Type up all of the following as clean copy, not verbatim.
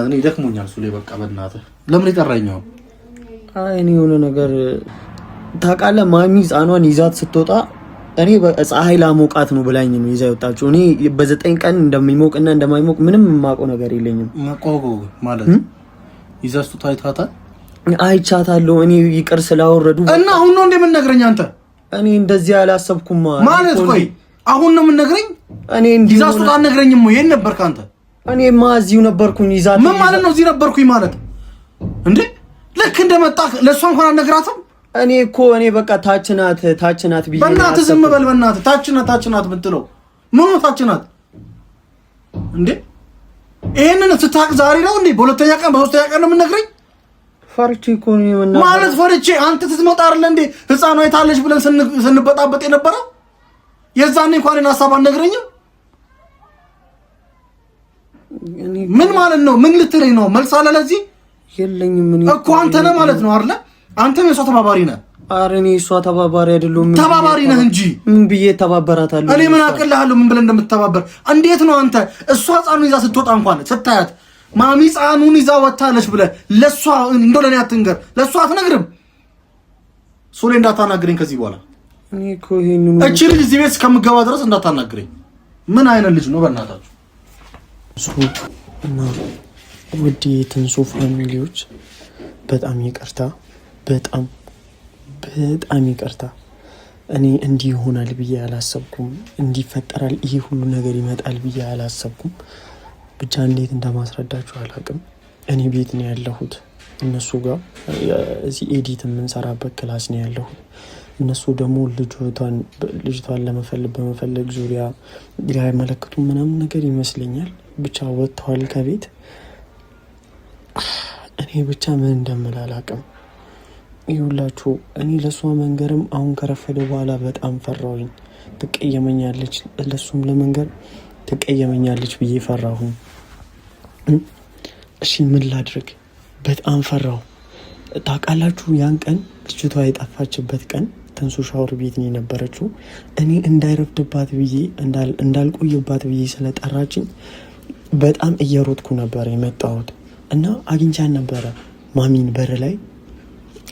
እኔ ደክሞኛል ሱሌ በቃ በእናትህ ለምን ይጠራኛው? አይ እኔ የሆነ ነገር ታውቃለህ፣ ማሚ ህፃኗን ይዛት ስትወጣ እኔ ፀሐይ ላሞቃት ነው ብላኝ ነው ይዛ የወጣችው። እኔ በ9 ቀን እንደሚሞቅና እንደማይሞቅ ምንም የማውቀው ነገር የለኝም። መቆቆ ማለት ይዛስቱ ታይታታል አይቻታለሁ። እኔ ይቅር ስላወረዱ እና አሁን ነው እንደምንነግረኝ አንተ? እኔ እንደዚህ አላሰብኩም ማለት ቆይ አሁን ነው የምንነግረኝ? እኔ እንዲህ ይዛስቱ ታነግረኝም ወይ ነበርክ አንተ? እኔማ እዚሁ ነበርኩኝ። ይዛት ምን ማለት ነው እዚህ ነበርኩኝ ማለት እንዴ? ልክ እንደመጣ ለሷ እንኳን አልነግራትም። እኔ በቃ ታች ናት ቢዬ በእናትህ ዝም በል በእናትህ። ታች ናት የምትለው ምን ታች ናት እንዴ? ይሄንን ስታቅ ዛሬ ነው እንዴ? በሁለተኛ ቀን በሶስተኛ ቀን ነው የምንነግረኝ? ፈርቼ እኮ ነው ማለት ፈርቼ አንተ ትትመጣ አይደል እንዴ? ህፃኗ የታለች ብለን ስንበጣበጥ የነበረው የዛኔ እንኳን ሐሳብ አልነግረኝም። ምን ማለት ነው? ምን ልትለኝ ነው? መልስ አለ ለዚህ የለኝም። ምን እኮ አንተ ነህ ማለት ነው አይደል? አንተም የሷ ተባባሪ ነህ። ኧረ እኔ የሷ ተባባሪ አይደለሁም። ተባባሪ ነህ እንጂ ምን ብዬ ተባበራታለሁ? እኔ ምን አቅልሃለሁ? ምን ብለህ እንደምትተባበር? እንዴት ነው አንተ እሷ ህፃኑን ይዛ ስትወጣ እንኳን ስታያት ማሚ ህፃኑን ይዛ ወጣለች ብለህ ለሷ እንደው ለኔ አትንገር፣ ለሷ አትነግርም? ሶሌ እንዳታናግረኝ ከዚህ በኋላ። እኔ እኮ ይሄንን እቺ ልጅ እዚህ ቤት እስከምገባ ድረስ እንዳታናግረኝ። ምን አይነት ልጅ ነው በእናታችሁ? እና ውድ የትንሱ ፋሚሊዎች በጣም ይቅርታ፣ በጣም ይቅርታ። እኔ እንዲህ ይሆናል ብዬ አላሰብኩም። እንዲፈጠራል ይሄ ሁሉ ነገር ይመጣል ብዬ አላሰብኩም። ብቻ እንዴት እንደማስረዳችሁ አላውቅም። እኔ ቤት ነው ያለሁት እነሱ ጋር እዚህ ኤዲት የምንሰራበት ክላስ ነው ያለሁት። እነሱ ደግሞ ልጅቷን በመፈለግ ዙሪያ ያመለክቱ ምናምን ነገር ይመስለኛል። ብቻ ወጥተዋል ከቤት። እኔ ብቻ ምን እንደምል አላውቅም። ይኸውላችሁ እኔ ለሷ መንገርም አሁን ከረፈደ በኋላ በጣም ፈራሁኝ። ትቀየመኛለች፣ ለሱም ለመንገር ትቀየመኛለች ብዬ ፈራሁኝ። እሺ ምን ላድርግ? በጣም ፈራሁ። ታውቃላችሁ ያን ቀን ልጅቷ የጠፋችበት ቀን ትንሱ ሻወር ቤት ነው የነበረችው። እኔ እንዳይረፍድባት ብዬ እንዳልቆይባት ብዬ ስለጠራችኝ በጣም እየሮጥኩ ነበር የመጣሁት እና አግኝቻት ነበረ። ማሚን በር ላይ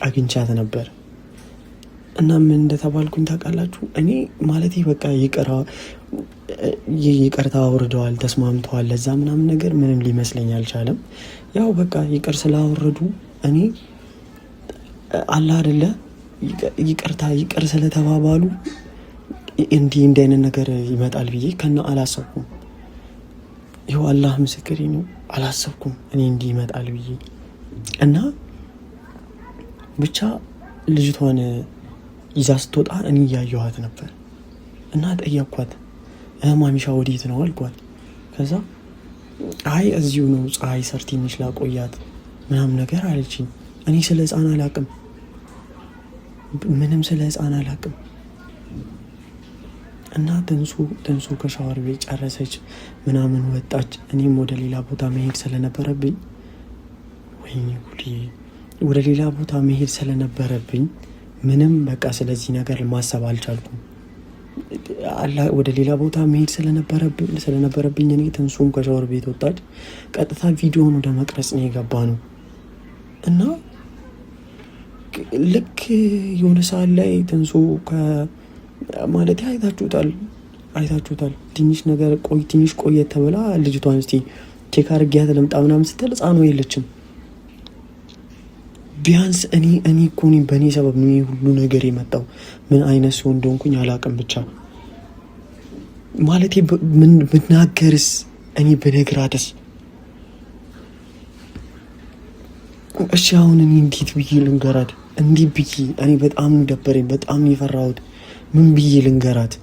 አግኝቻት ነበር እና ምን እንደተባልኩኝ ታውቃላችሁ? እኔ ማለቴ በቃ ይቅርታ አውርደዋል፣ ተስማምተዋል። ለዛ ምናምን ነገር ምንም ሊመስለኝ አልቻለም። ያው በቃ ይቅር ስላወረዱ እኔ አላህ አይደለ ይቅር ስለተባባሉ እንዲህ አይነት ነገር ይመጣል ብዬ ከና አላሰብኩም። ይኸው አላህ ምስክሬ ነው፣ አላሰብኩም እኔ እንዲህ ይመጣል ብዬ እና ብቻ ልጅቷን ይዛ ስትወጣ እኔ እያየኋት ነበር እና ጠየኳት፣ ማሚሻ ወዴት ነው አልኳት። ከዛ አይ እዚሁ ነው ፀሐይ ሰር ትንሽ ላቆያት ምናምን ነገር አለችኝ። እኔ ስለ ህፃን አላቅም፣ ምንም ስለ ህፃን አላቅም። እና ትንሱ ከሻወር ቤት ጨረሰች ምናምን ወጣች። እኔም ወደ ሌላ ቦታ መሄድ ስለነበረብኝ ወደ ሌላ ቦታ መሄድ ስለነበረብኝ ምንም በቃ ስለዚህ ነገር ማሰብ አልቻልኩም። ወደ ሌላ ቦታ መሄድ ስለነበረብኝ እኔ ትንሱም ከሻወር ቤት ወጣች። ቀጥታ ቪዲዮውን ወደ መቅረጽ ነው የገባ ነው እና ልክ የሆነ ሰዓት ላይ ትንሱ ማለት አይታችሁታል ትንሽ ቆየት ተብላ ልጅቷን እስቲ ቼክ አድርጊያት ልምጣ ምናምን ስትል ህፃኗ የለችም። ቢያንስ እኔ እኮ በእኔ ሰበብ ነው ሁሉ ነገር የመጣው። ምን አይነት ሰው እንደሆንኩኝ አላውቅም። ብቻ ማለቴ ብናገርስ እኔ ብነግራትስ? እሺ አሁን እኔ እንዴት ብዬ ልንገራት? እንዲህ ብዬ እኔ በጣም ደበረኝ፣ በጣም የፈራሁት ምን ብዬ ልንገራት?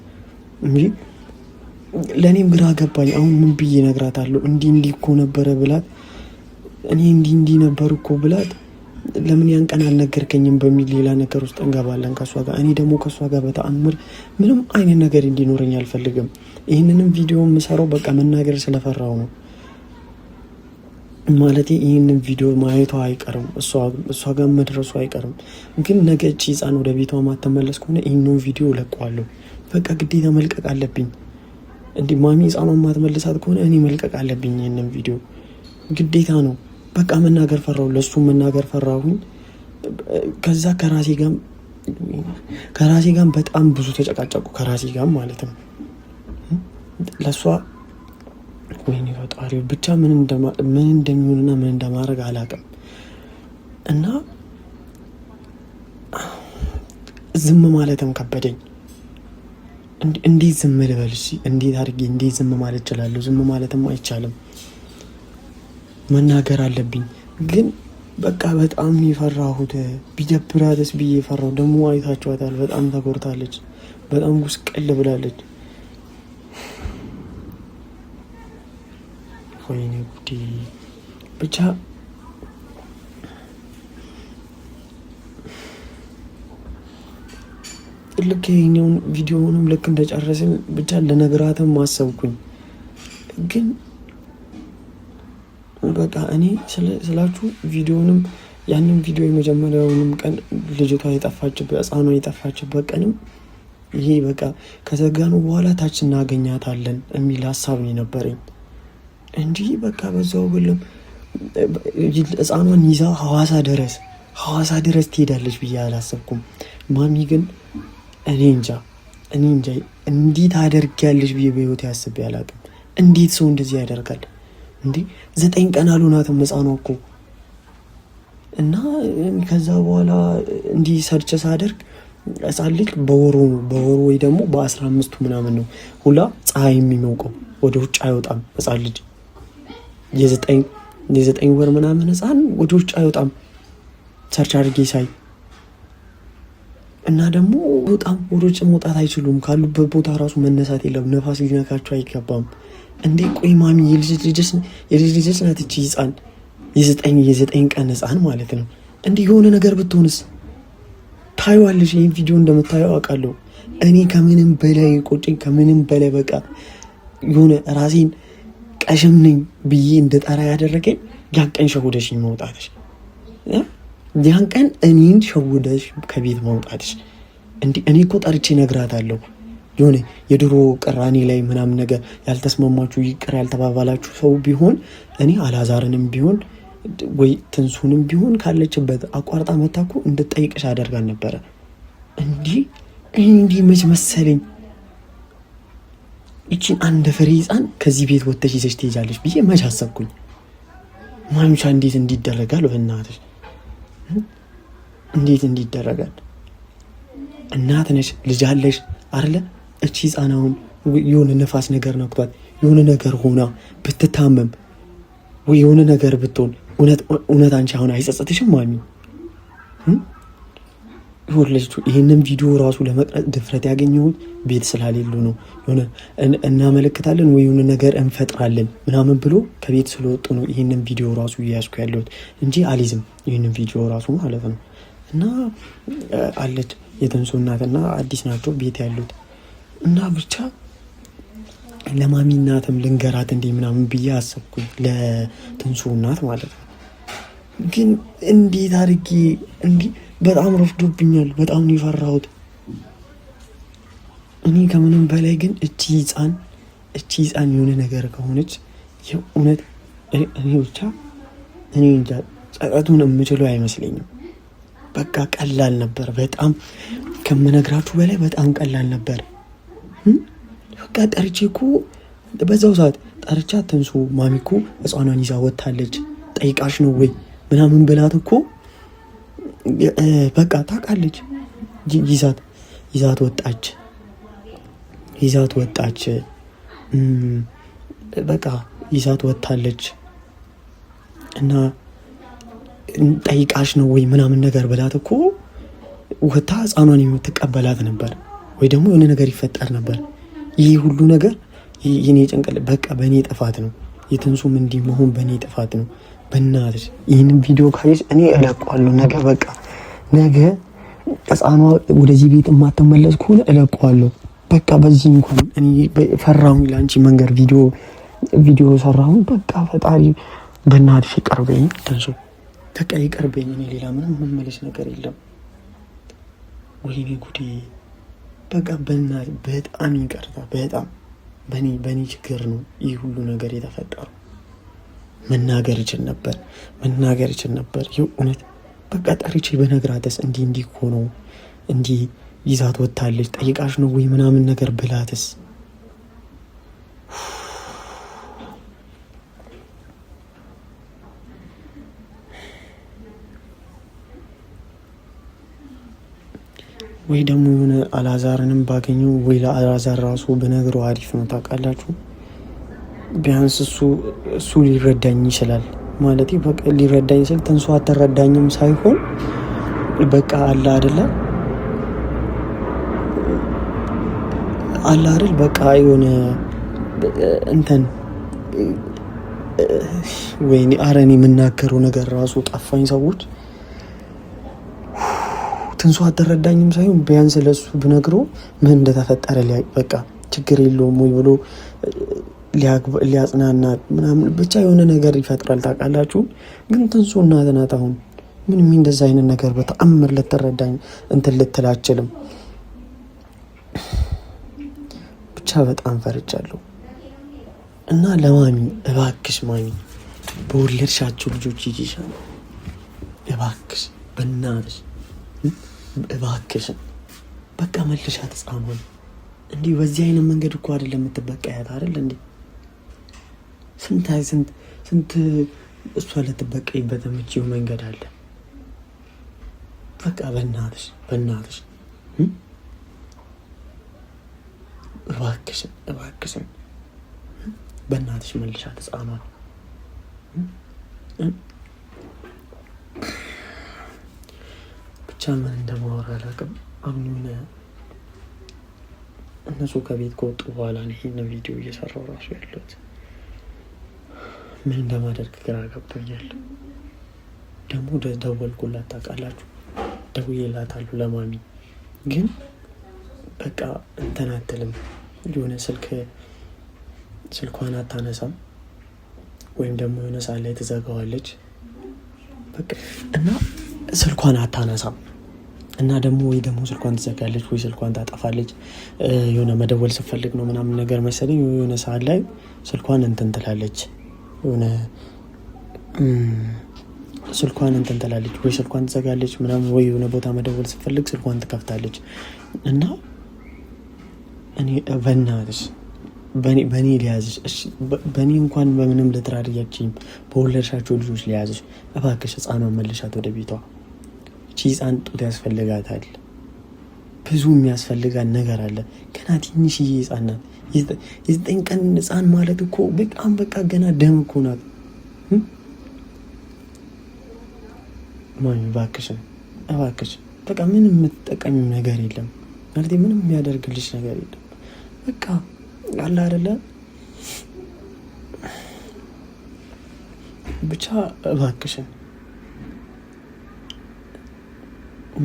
ለእኔም ግራ ገባኝ። አሁን ምን ብዬ እነግራታለሁ? እንዲህ እኮ ነበረ ብላት፣ እኔ እንዲህ ነበር እኮ ብላት፣ ለምን ያን ቀን አልነገርከኝም በሚል ሌላ ነገር ውስጥ እንገባለን ከሷ ጋር። እኔ ደግሞ ከሷ ጋር በተአምር ምንም አይነት ነገር እንዲኖረኝ አልፈልግም። ይህንንም ቪዲዮ የምሰራው በቃ መናገር ስለፈራው ነው። ማለቴ ይህንን ቪዲዮ ማየቷ አይቀርም፣ እሷ ጋር መድረሱ አይቀርም። ግን ነገ እቺ ህፃን ወደ ቤቷ ማተመለስ ከሆነ ይህንን ቪዲዮ ለቀዋለሁ። በቃ ግዴታ መልቀቅ አለብኝ። እንዲህ ማሚ ህፃኗን ማትመልሳት ከሆነ እኔ መልቀቅ አለብኝ ይህንን ቪዲዮ። ግዴታ ነው። በቃ መናገር ፈራሁ፣ ለሱ መናገር ፈራሁኝ። ከዛ ከራሴ ጋር በጣም ብዙ ተጨቃጨቁ፣ ከራሴ ጋር ማለት ነው። ለሷ ወይኔ ፈጣሪ ብቻ ምን እንደሚሆንና ምን እንደማድረግ አላውቅም። እና ዝም ማለትም ከበደኝ። እንዴት ዝም ልበል? እሺ እንዴት አድርጌ እንዴት ዝም ማለት እችላለሁ? ዝም ማለትም አይቻልም፣ መናገር አለብኝ። ግን በቃ በጣም የፈራሁት ቢደብራትስ ብዬ ፈራሁ። ደግሞ አይታችኋታል፣ በጣም ተጎድታለች፣ በጣም ጉስቅል ብላለች። ወይኔ ጉዴ። ብቻ ልክ ይሄኛውን ቪዲዮውንም ልክ እንደጨረስን ብቻ ለነገራትም አሰብኩኝ። ግን በቃ እኔ ስላችሁ ቪዲዮውንም ያንን ቪዲዮ የመጀመሪያውንም ቀን ልጅቷ የጠፋችበት ሕፃኗ የጠፋችበት ቀንም ይሄ በቃ ከዘጋኑ በኋላ ታች እናገኛታለን የሚል ሀሳብ ነው የነበረኝ እንጂ በቃ በዛው ብለም ሕፃኗን ይዛ ሐዋሳ ድረስ ትሄዳለች ብዬ አላሰብኩም። ማሚ ግን እኔ እንጃ እንዴት አደርጊያለሽ ብዬ በህይወት ያስቤ አላውቅም። እንዴት ሰው እንደዚህ ያደርጋል እንዴ? 9 ቀን አልሆናትም ሕፃኗ እኮ። እና ከዛ በኋላ እንዲህ ሰርች ሳደርግ ሕፃን ልጅ በወሩ ወይ ደግሞ በ15ቱ ምናምን ነው ሁላ ፀሐይ የሚሞቀው፣ ወደ ውጭ አይወጣም ሕፃን ልጅ። የ9 ወር ምናምን ሕፃን ወደ ውጭ አይወጣም ሰርች አድርጌ ሳይ። እና ደግሞ በጣም ወደ ውጭ መውጣት አይችሉም። ካሉበት ቦታ ራሱ መነሳት የለም፣ ነፋስ ሊነካቸው አይገባም። እንዴ ቆይ ማሚ የልጅ ልጅ ናት እቺ ሕፃን፣ የ9 ቀን ሕፃን ማለት ነው። እንዲህ የሆነ ነገር ብትሆንስ? ታዩዋለሽ፣ ይህን ቪዲዮ እንደምታየው አውቃለሁ። እኔ ከምንም በላይ ቆጭኝ፣ ከምንም በላይ በቃ የሆነ ራሴን ቀሽም ነኝ ብዬ እንደጠራ ያደረገኝ ያን ቀን ሸውደሽኝ መውጣትሽ፣ ያን ቀን እኔን ሸውደሽ ከቤት መውጣትሽ። እኔ እኮ ጠርቼ እነግራታለሁ። የሆነ የድሮ ቅራኔ ላይ ምናምን ነገር ያልተስማማችሁ ይቅር ያልተባባላችሁ ሰው ቢሆን እኔ አላዛርንም ቢሆን ወይ ትንሱንም ቢሆን ካለችበት አቋርጣ መታኩ እንድትጠይቅሽ አደርጋል ነበረ። እንዲህ መች መሰለኝ ይቺን አንድ ፍሬ ሕፃን ከዚህ ቤት ወጥተሽ ይዘሽ ትሄጃለሽ ብዬ መች አሰብኩኝ። ማምሻ እንዴት እንዲደረጋል? በእናትሽ እንዴት እንዲደረጋል? እናት ነሽ፣ ልጅ አለሽ አይደለ? እቺ ሕፃን አሁን የሆነ ነፋስ ነገር ነክቷት የሆነ ነገር ሆና ብትታመም ወይ የሆነ ነገር ብትሆን እውነት አንቺ አሁን አይጸጸትሽም ማሚ? ይህንን ቪዲዮ ራሱ ለመቅረጽ ድፍረት ያገኘሁት ቤት ስላሌሉ ነው። የሆነ እናመለክታለን ወይ የሆነ ነገር እንፈጥራለን ምናምን ብሎ ከቤት ስለወጡ ነው ይህንን ቪዲዮ ራሱ እያያዝኩ ያለሁት እንጂ አሊዝም ይህንን ቪዲዮ ራሱ ማለት ነው። እና አለች የትንሱ እናትና አዲስ ናቸው ቤት ያሉት። እና ብቻ ለማሚ እናትም ልንገራት እንዲህ ምናምን ብዬ አሰብኩኝ፣ ለትንሱ እናት ማለት ነው። ግን እንዴት አድርጌ እንዲህ በጣም ረፍዶብኛል። በጣም ነው የፈራሁት እኔ ከምንም በላይ። ግን እቺ ሕፃን የሆነ ነገር ከሆነች የእውነት እኔ እንጃ ጸጸቱን የምችለው አይመስለኝም። በቃ ቀላል ነበር፣ በጣም ከምነግራችሁ በላይ በጣም ቀላል ነበር። በቃ ጠርቼ እኮ በዛው ሰዓት ጠርቻ ትንሱ ማሚ እኮ ሕፃኗን ይዛ ወጥታለች ጠይቃሽ ነው ወይ ምናምን ብላት እኮ በቃ ታውቃለች። ይዛት ወጣች። በቃ ይዛት ወጥታለች እና ጠይቃሽ ነው ወይ ምናምን ነገር ብላት እኮ ወታ ሕፃኗን የምትቀበላት ነበር፣ ወይ ደግሞ የሆነ ነገር ይፈጠር ነበር። ይህ ሁሉ ነገር የኔ ጭንቅል በቃ በእኔ ጥፋት ነው። የትንሱም እንዲህ መሆን በእኔ ጥፋት ነው። በእናትሽ ይህንን ቪዲዮ ካየሽ እኔ እለቀዋለሁ። ነገ ሕፃኗ ወደዚህ ቤት የማትመለስ ከሆነ እለቀዋለሁ። በቃ በዚህ እንኳን እኔ ፈራሁኝ ለአንቺ መንገር ቪዲዮ ሰራሁኝ። በቃ ፈጣሪ በእናትሽ ይቀርበኝ፣ ትንሱ በቃ ይቀርበኝ። እኔ ሌላ ምንም መመለስ ነገር የለም። ወይኔ ጉዴ። በቃ በእናትሽ በጣም ይቅርታ። በጣም በእኔ ችግር ነው ይህ ሁሉ ነገር የተፈጠረው። መናገር ይችል ነበር የእውነት በቃ ጠርቼ በነግራትስ እንዲህ ሆኖ እንዲህ ይዛት ወጣለች ጠይቃሽ ነው ወይ ምናምን ነገር ብላትስ ወይ ደግሞ የሆነ አላዛርንም ባገኘው ወይ ለአላዛር ራሱ በነገሩ አሪፍ ነው ታውቃላችሁ። ቢያንስ እሱ ሊረዳኝ ይችላል ማለት በቃ ሊረዳኝ ይችላል። ተንሷ አትረዳኝም ሳይሆን በቃ አለ አይደል በቃ የሆነ እንትን ወይኔ አረኔ የምናገረው ነገር ራሱ ጠፋኝ ሰዎች ትንሷ አትረዳኝም ሳይሆን ቢያንስ ለሱ ብነግረው ምን እንደተፈጠረ በቃ ችግር የለውም ወይ ብሎ ሊያጽናና ምናምን ብቻ የሆነ ነገር ይፈጥራል ታውቃላችሁ። ግን ትንሱ እናት ናት። አሁን ምንም እንደዛ አይነት ነገር በተአምር ልትረዳኝ እንትን ልትል አትችልም። ብቻ በጣም ፈርቻለሁ እና ለማሚ እባክሽ ማሚ በወለድሻቸው ልጆች ይጂሻል እባክሽ በእናትሽ እባክሽን በቃ መልሻት ህፃኗን። እንዲህ በዚህ አይነት መንገድ እኮ አይደለም የምትበቀያት አይደል እንዴ? ስንት እሷ ልትበቀይበት የምችው መንገድ አለ። በቃ በእናትሽ እባክሽን በእናትሽ መልሻት ህፃኗን። ብቻ ምን እንደማወራ አላውቅም። አሁን እነሱ ከቤት ከወጡ በኋላ ይህን ቪዲዮ እየሰራው ራሱ ያለሁት ምን እንደማደርግ ግራ ገብቶኛል። ደግሞ ደወልኩላት ታውቃላችሁ፣ ደውዬላታለሁ ለማሚ ግን በቃ እንትን አትልም። የሆነ ስልኳን አታነሳም ወይም ደግሞ የሆነ ሰዓት ላይ ትዘጋዋለች በቃ እና ስልኳን አታነሳም እና ደግሞ ወይ ደግሞ ስልኳን ትዘጋለች ወይ ስልኳን ታጠፋለች። የሆነ መደወል ስትፈልግ ነው ምናምን ነገር መሰለኝ የሆነ ሰዓት ላይ ስልኳን እንትን ትላለች ወይ ስልኳን ትዘጋለች ምናምን ወይ የሆነ ቦታ መደወል ስትፈልግ ስልኳን ትከፍታለች። እና እኔ በእናትሽ በእኔ ሊያዝሽ በእኔ እንኳን በምንም ልትራድያችኝ በወለድሻቸው ልጆች ሊያዝሽ እባክሽ ህፃኗን መልሻት ወደ ቤቷ። እቺ ህፃን ጡት ያስፈልጋታል፣ ብዙ የሚያስፈልጋት ነገር አለ። ገና ትንሽዬ ህፃን ናት። የ9 ቀን ህፃን ማለት እኮ በጣም በቃ ገና ደም እኮ ናት። ማሚ እባክሽን በቃ ምንም የምትጠቀሚው ነገር የለም ማለት ምንም የሚያደርግልሽ ነገር የለም። በቃ አለ አይደለ ብቻ እባክሽን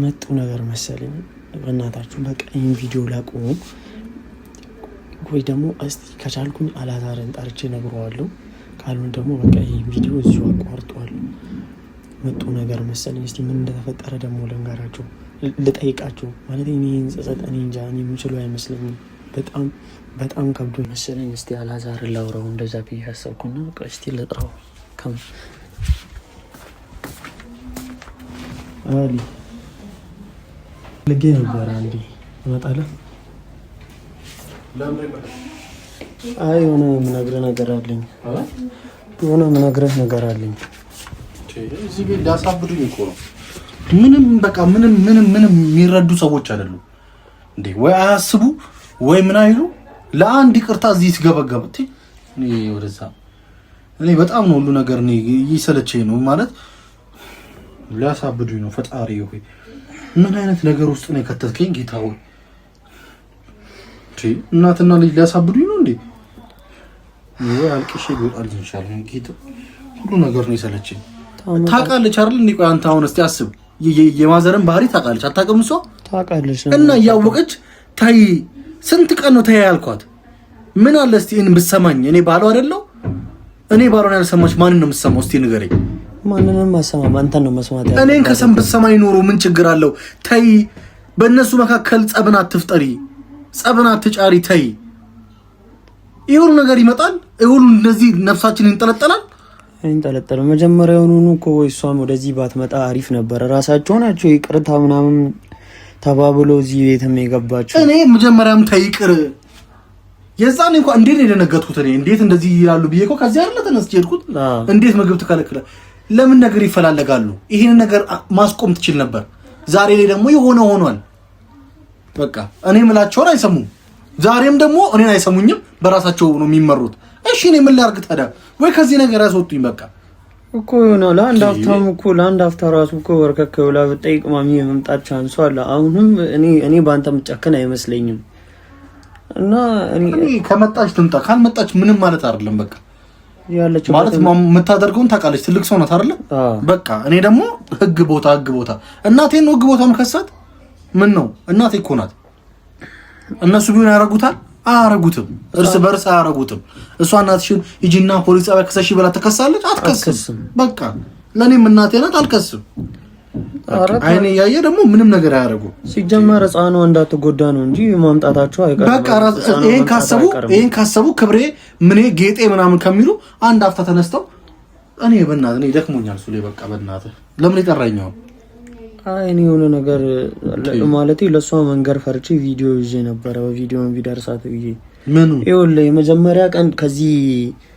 መጡ ነገር መሰለኝ። በእናታችሁ በቃ ይህን ቪዲዮ ላቁሙ ወይ ደግሞ እስቲ ከቻልኩኝ አላዛርን ጠርቼ ነግረዋለሁ። ካልሆነ ደግሞ በቃ ይህን ቪዲዮ እዚሁ አቋርጠዋለሁ። መጡ ነገር መሰለኝ። እስቲ ምን እንደተፈጠረ ደግሞ ልንገራችሁ፣ ልጠይቃችሁ ማለት እኔ እንጃ እኔ የምችለው አይመስለኝም። በጣም ከብዶ መሰለኝ። እስቲ አላዛርን ላውራው እንደዛ ብዬ አሰብኩና በቃ እስቲ ልጥራው። አሊ ልጌ ነበር አንዴ እመጣለሁ። አይ የሆነ የምነግርህ ነገር አለኝ። እዚህ ቤት ሊያሳብዱኝ እኮ ነው። ምንም የሚረዱ ሰዎች አይደሉም እንዴ? ወይ አያስቡ ወይ ምን አይሉ። ለአንድ ይቅርታ እዚህ ሲገበገብ እኔ በጣም ነው ሁሉ ነገር ይሰለቸኝ ነው ማለት ሊያሳብዱኝ ነው። ፈጣሪ ሆይ ምን አይነት ነገር ውስጥ ነው የከተትከኝ ጌታ ሆይ። እናትና ልጅ ሊያሳብዱኝ ነው እንዴ? ወይ አልቅሼ ይወጣል ኢንሻአላህ። ጌታ ሁሉ ነገር ነው የሰለቸኝ። ታውቃለች አይደል እንዴ? ቆይ አንተ አሁን እስቲ አስብ። የማዘርን ባህሪ ታውቃለች አታውቅም? እሷ ታውቃለች እና እያወቀች ታይ ስንት ቀን ነው ተያ ያልኳት። ምን አለ እስቲ እኔን ብትሰማኝ። እኔ ባሏ አይደለሁ? እኔ ባሏን ያልሰማች ማንን ነው የምትሰማው? እስቲ ንገረኝ። ማንንም አሰማም፣ አንተን ነው መስማት ያለው። እኔን ከሰም ብትሰማኝ ኖሮ ምን ችግር አለው? ታይ በእነሱ መካከል ጸብን አትፍጠሪ፣ ጸብን አትጫሪ። ታይ ይሁን ነገር ይመጣል። ይሁን እንደዚህ ነፍሳችን ይንጠለጠላል። አይንጠለጠልም። መጀመሪያውኑ እኮ እሷም ወደዚህ ባትመጣ አሪፍ ነበር። ራሳቸው ናቸው ይቅርታ ምናምን ተባብሎ እዚህ ቤትም የገባቸው። እኔ መጀመሪያም ተይቅር የዛኔ እንኳን እንዴት ነው የደነገጥኩት? እኔ እንዴት እንደዚህ ይላሉ ብዬ እኮ ከዚህ አይደለ ተነስቼ ሄድኩት። እንዴት ምግብ ትከለክለ? ለምን ነገር ይፈላለጋሉ? ይሄን ነገር ማስቆም ትችል ነበር። ዛሬ ላይ ደግሞ የሆነ ሆኗል። በቃ እኔ ምላቸውን አይሰሙም። ዛሬም ደግሞ እኔን አይሰሙኝም። በራሳቸው ነው የሚመሩት። እሺ እኔ ምን ላድርግ ታዲያ? ወይ ከዚህ ነገር ያስወጡኝ በቃ እኮ ነው። ለአንድ አፍታ ራሱ እኮ ወርከክ ብላ ብጠይቅ ማሚ የመምጣት ቻንሱ አለ። አሁንም እኔ በአንተ ምጨክን አይመስለኝም። እና እኔ ከመጣች ትምጣ፣ ካልመጣች ምንም ማለት አይደለም። በቃ ያለችው ማለት የምታደርገውን ታውቃለች። ትልቅ ሰው ናት አይደለ? በቃ እኔ ደግሞ ህግ ቦታ እናቴን ነው ህግ ቦታ መከሳት ምን ነው? እናቴ እኮ ናት። እነሱ ቢሆን ያረጉታል? አያረጉትም። እርስ በርስ አያረጉትም። እሷ እናትሽን ሂጂና ፖሊስ ጣቢያ ከሰሽ ብላ ትከሳለች? አትከስም። በቃ ለኔም እናቴ ናት፣ አልከስም። አይኔ ያየ ደግሞ ምንም ነገር አያረጉ። ሲጀመር ህፃኗ እንዳትጎዳ ነው እንጂ ማምጣታቸው አይቀርም። በቃ ይሄን ካሰቡ ክብሬ ምኔ ጌጤ ምናምን ከሚሉ አንድ አፍታ ተነስተው እኔ በእናትህ እኔ ደክሞኛል ሱሌ በቃ በእናትህ ለምን ይጠራኛው? እኔ የሆነ ነገር ማለት ለሷ መንገር ፈርቼ ቪዲዮ ይዤ ነበር። በቪዲዮ ቢደርሳት ይዤ ምኑ ይኸውልህ የመጀመሪያ ቀን ከዚህ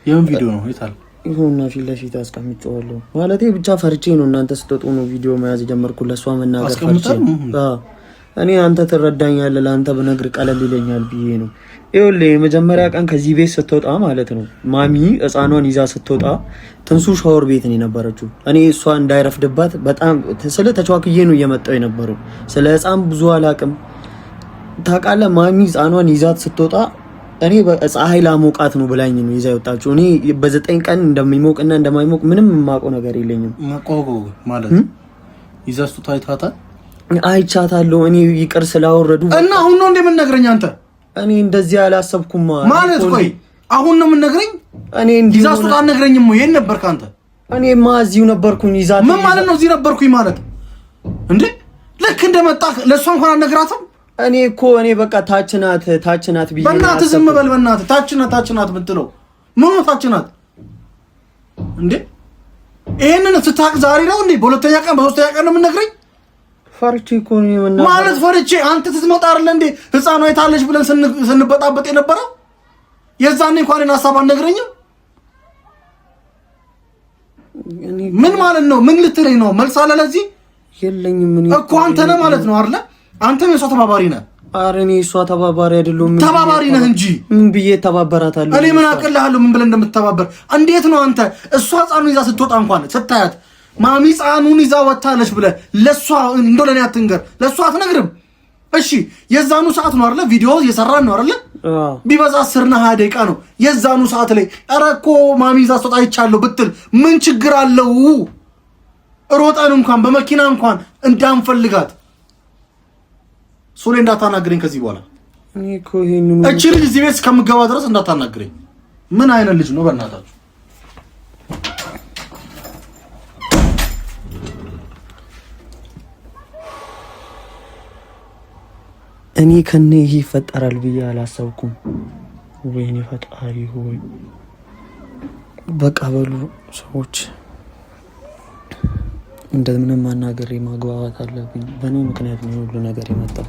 የምን ቪዲዮ ነው ይታል ይሁንና ፊት ለፊት አስቀምጬዋለሁ። ማለቴ ብቻ ፈርቼ ነው እናንተ ስትወጡ ነው ቪዲዮ መያዝ ጀመርኩ። ለሷ መናገር ፈርቼ እኔ አንተ ትረዳኛለህ ለአንተ ብነግር ቀለል ይለኛል ብዬ ነው። ይኸውልህ የመጀመሪያ ቀን ከዚህ ቤት ስትወጣ ማለት ነው ማሚ ህፃኗን ይዛ ስትወጣ ትንሱ ሻወር ቤት ነው የነበረችው። እኔ እሷ እንዳይረፍድባት በጣም ስለ ተቻክዬ ነው እየመጣው የነበረው። ስለ ህፃን ብዙ አላቅም ታውቃለህ። ማሚ ህፃኗን ይዛት ስትወጣ እኔ ፀሐይ ላሞቃት ነው ብላኝ ነው ይዛ የወጣችው። እኔ በ9 ቀን እንደሚሞቅና እንደማይሞቅ ምንም የማውቀው ነገር የለኝም። ማቆጎ ማለት ይዛ ስትወጣ አይታታል? አይቻታለሁ። እኔ ይቅር ስላወረዱ እና አሁን ነው እንደምንነግረኝ አንተ? እኔ እንደዚህ አላሰብኩም ማለት ቆይ አሁን ነው የምንነግረኝ? እኔ እንዲህ ይዛ ስትወጣ አልነግረኝም ወይ? የት ነበርክ አንተ? እኔማ እዚሁ ነበርኩኝ። ይዛ ምን ማለት ነው እዚህ ነበርኩኝ ማለት እንዴ? ልክ እንደመጣ ለሷ እንኳን አልነግራትም? እኔ በቃ ታች ናት ብዬ በእናትህ ዝም በል በእናትህ። ታች ናት የምትለው ምን ታች ናት እንዴ? ይሄንን ስታቅ ዛሬ ነው እንዴ? በሁለተኛ ቀን በሶስተኛ ቀን ነው የምንነግረኝ? ፈርቼ እኮ ነው ማለት ፈርቼ አንተ ስትመጣ አይደል እንዴ ህፃኗ የታለች ብለን ስንበጣበጥ የነበረው? የዛኔ እንኳን ሀሳብ አልነግረኝም? ምን ማለት ነው? ምን ልትለኝ ነው? መልስ አለ ለዚህ የለኝም። ምን እኮ አንተ ነህ ማለት ነው አይደል? አንተም የሷ ተባባሪ ነህ። ኧረ እኔ እሷ ተባባሪ አይደለሁም። ተባባሪ ነህ እንጂ ምን ብዬ ተባበራታለሁ? እኔ ምን አቅልሃለሁ? ምን ብለህ እንደምትተባበር? እንዴት ነው አንተ እሷ ህፃኑን ይዛ ስትወጣ እንኳን ስታያት ማሚ ህፃኑን ይዛ ወጣለች ብለህ ለሷ እንደው ለኔ አትንገር፣ ለሷ አትነግርም? እሺ የዛኑ ሰዓት ነው አይደል? ቪዲዮ እየሰራን ነው አይደል? ቢበዛ 10 እና 20 ደቂቃ ነው። የዛኑ ሰዓት ላይ ኧረ እኮ ማሚ ይዛ ስትወጣ አይቻለሁ ብትል ምን ችግር አለው? ሮጠን እንኳን በመኪና እንኳን እንዳንፈልጋት ሱሌ እንዳታናግረኝ ከዚህ በኋላ። እኔ እኮ ይሄንን እቺ ልጅ እዚህ ቤት እስከምገባ ድረስ እንዳታናግረኝ። ምን አይነት ልጅ ነው በእናታችሁ? እኔ ከኔ ይሄ ይፈጠራል ብዬ አላሰብኩም። ወይኔ ፈጣሪ ሆይ በቃ በሉ ሰዎች እንደምንም ማናገር ማግባባት አለብኝ። በእኔ ምክንያት ነው ሁሉ ነገር የመጣው።